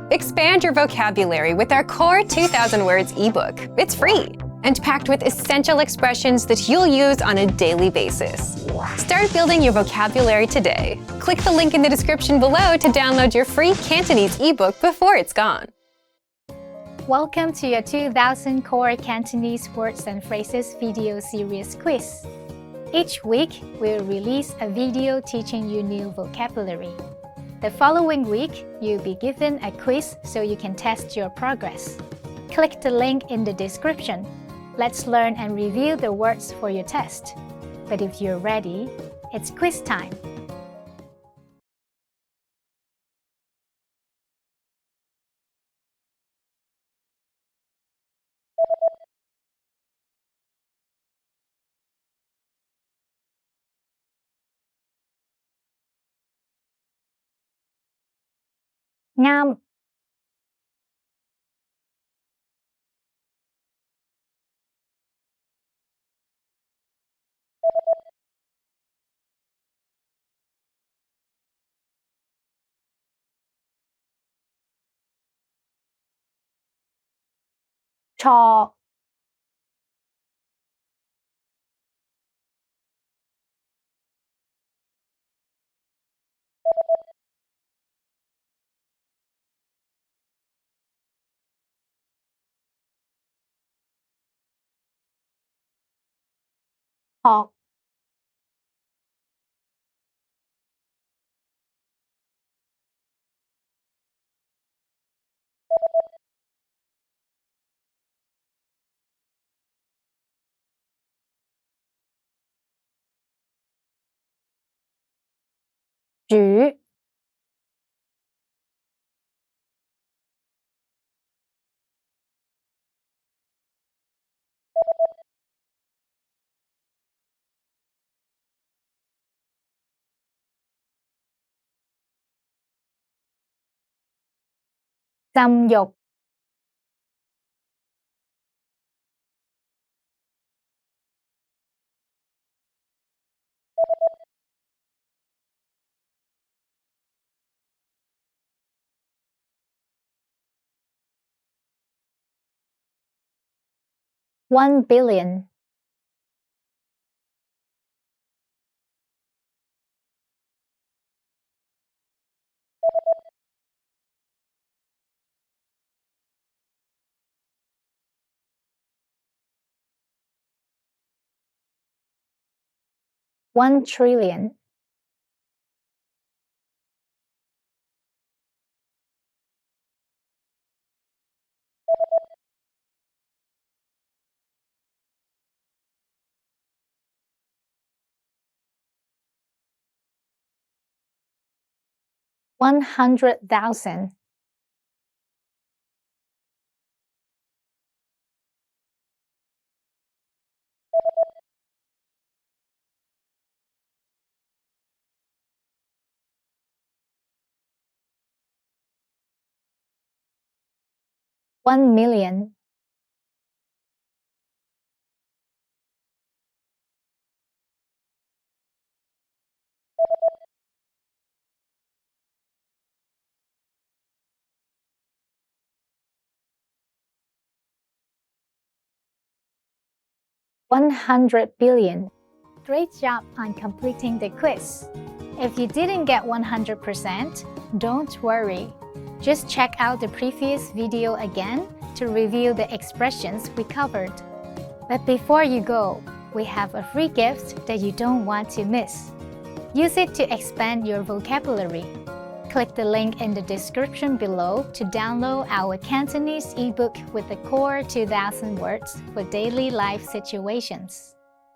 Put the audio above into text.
Expand your vocabulary with our Core 2000 Words ebook. It's free and packed with essential expressions that you'll use on a daily basis. Start building your vocabulary today. Click the link in the description below to download your free Cantonese ebook before it's gone. Welcome to your 2000 Core Cantonese Words and Phrases video series quiz. Each week, we'll release a video teaching you new vocabulary. The following week, you'll be given a quiz so you can test your progress. Click the link in the description. Let's learn and review the words for your test. But if you're ready, it's quiz time. Ngam. Trò. Học. Chữ. Dâm dục. $1 billion. $1 trillion. $100,000. $1 million. $100 billion. Great job on completing the quiz. If you didn't get 100%, don't worry. Just check out the previous video again to review the expressions we covered. But before you go, we have a free gift that you don't want to miss. Use it to expand your vocabulary. Click the link in the description below to download our Cantonese ebook with the Core 2000 Words for daily life situations.